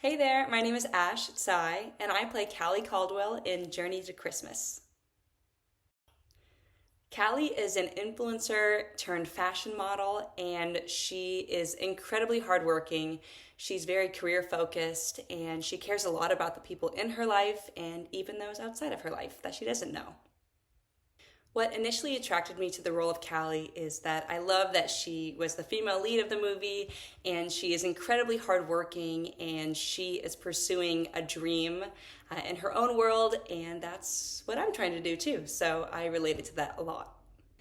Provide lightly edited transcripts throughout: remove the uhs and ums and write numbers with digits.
Hey there, my name is Ash Tsai, and I play Callie Caldwell in Journey to Christmas. Callie is an influencer turned fashion model, and she is incredibly hardworking. She's very career focused, and she cares a lot about the people in her life and even those outside of her life that she doesn't know. What initially attracted me to the role of Callie is that I love that she was the female lead of the movie, and she is incredibly hardworking, and she is pursuing a dream in her own world, and that's what I'm trying to do too. So I related to that a lot.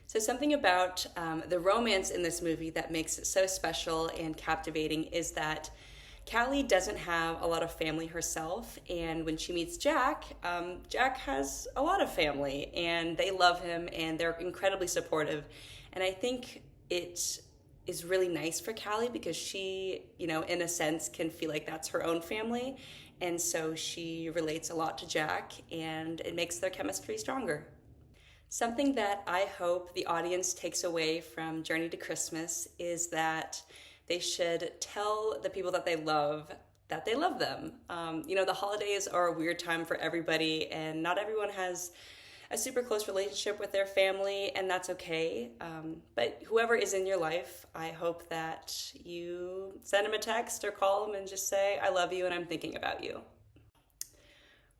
So, something about the romance in this movie that makes it so special and captivating is that Callie doesn't have a lot of family herself, and when she meets Jack, Jack has a lot of family, and they love him, and they're incredibly supportive. And I think it is really nice for Callie because she, in a sense, can feel like that's her own family, and so she relates a lot to Jack, and it makes their chemistry stronger. Something that I hope the audience takes away from Journey to Christmas is that they should tell the people that they love them. The holidays are a weird time for everybody, and not everyone has a super close relationship with their family, and that's okay. But whoever is in your life, I hope that you send them a text or call them and just say, I love you and I'm thinking about you.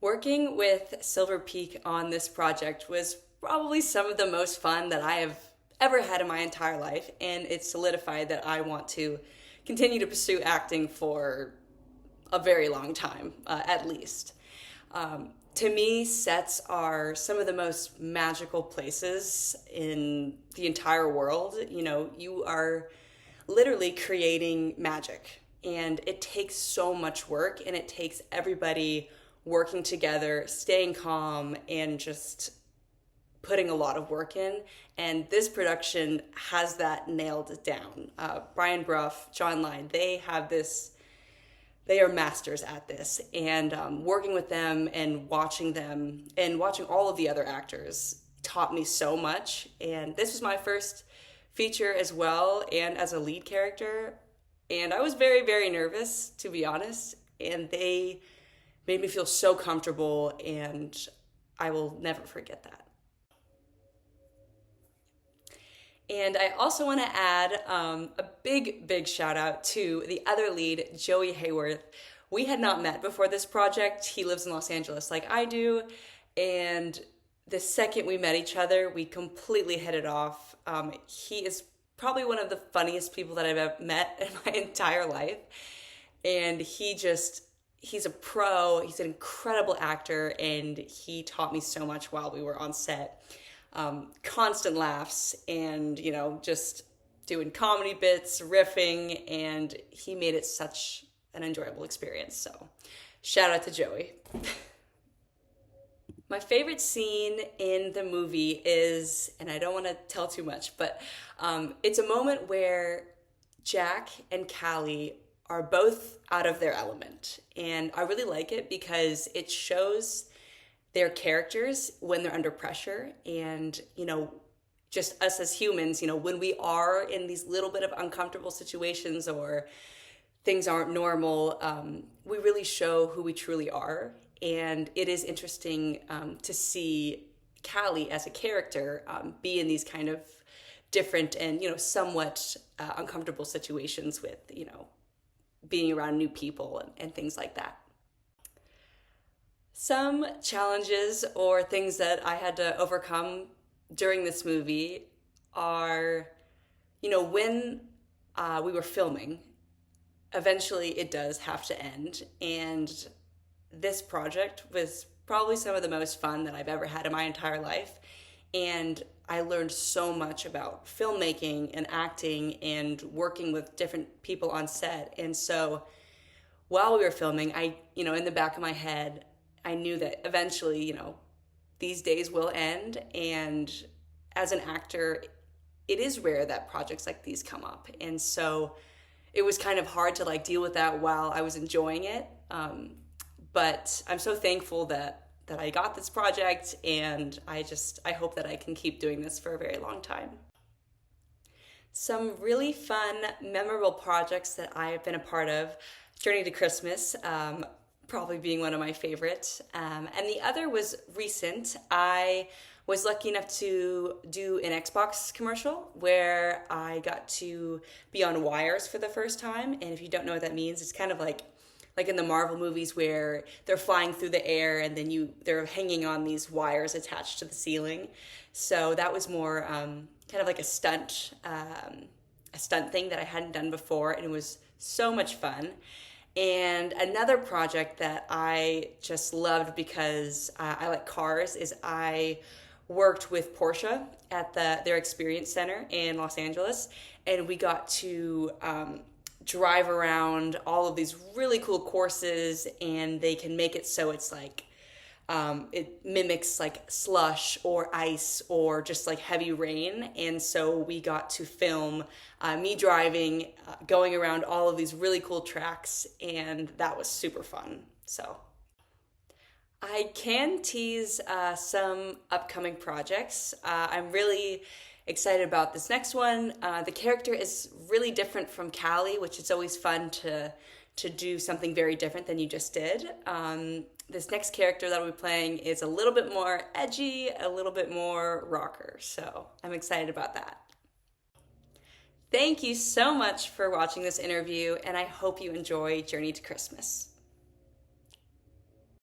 Working with Silver Peak on this project was probably some of the most fun that I have ever had in my entire life, and it's solidified that I want to continue to pursue acting for a very long time, at least. To me, sets are some of the most magical places in the entire world. You are literally creating magic, and it takes so much work, and it takes everybody working together, staying calm, and just putting a lot of work in, and this production has that nailed down. Brian Bruff, John Line, they are masters at this, and working with them and watching all of the other actors taught me so much. And this was my first feature as well, and as a lead character, and I was very, very nervous, to be honest, and they made me feel so comfortable, and I will never forget that. And I also want to add a big, big shout out to the other lead, Joey Hayworth. We had not met before this project. He lives in Los Angeles like I do. And the second we met each other, we completely hit it off. He is probably one of the funniest people that I've ever met in my entire life. And he's a pro, he's an incredible actor, and he taught me so much while we were on set. Constant laughs and, just doing comedy bits, riffing, and he made it such an enjoyable experience. So shout out to Joey. My favorite scene in the movie is, and I don't want to tell too much, but it's a moment where Jack and Callie are both out of their element. And I really like it because it shows their characters when they're under pressure, and just us as humans, when we are in these little bit of uncomfortable situations or things aren't normal, we really show who we truly are. And it is interesting to see Callie as a character be in these kind of different and somewhat uncomfortable situations with being around new people and things like that. Some challenges or things that I had to overcome during this movie are, when we were filming, eventually it does have to end. And this project was probably some of the most fun that I've ever had in my entire life. And I learned so much about filmmaking and acting and working with different people on set. And so while we were filming, in the back of my head, I knew that eventually, these days will end. And as an actor, it is rare that projects like these come up. And so it was kind of hard to deal with that while I was enjoying it. But I'm so thankful that I got this project, and I hope that I can keep doing this for a very long time. Some really fun, memorable projects that I've been a part of. Journey to Christmas, probably being one of my favorites. And the other was recent. I was lucky enough to do an Xbox commercial where I got to be on wires for the first time. And if you don't know what that means, it's kind of like in the Marvel movies where they're flying through the air and then they're hanging on these wires attached to the ceiling. So that was more kind of like a stunt thing that I hadn't done before, and it was so much fun. And another project that I just loved because I like cars is I worked with Porsche at their experience center in Los Angeles, and we got to drive around all of these really cool courses, and they can make it so it's like it mimics like slush or ice or just like heavy rain. And so we got to film me driving, going around all of these really cool tracks, and that was super fun. So I can tease some upcoming projects. I'm really excited about this next one. The character is really different from Callie, which is always fun to do something very different than you just did. This next character that I'll be playing is a little bit more edgy, a little bit more rocker, so I'm excited about that. Thank you so much for watching this interview, and I hope you enjoy Journey to Christmas.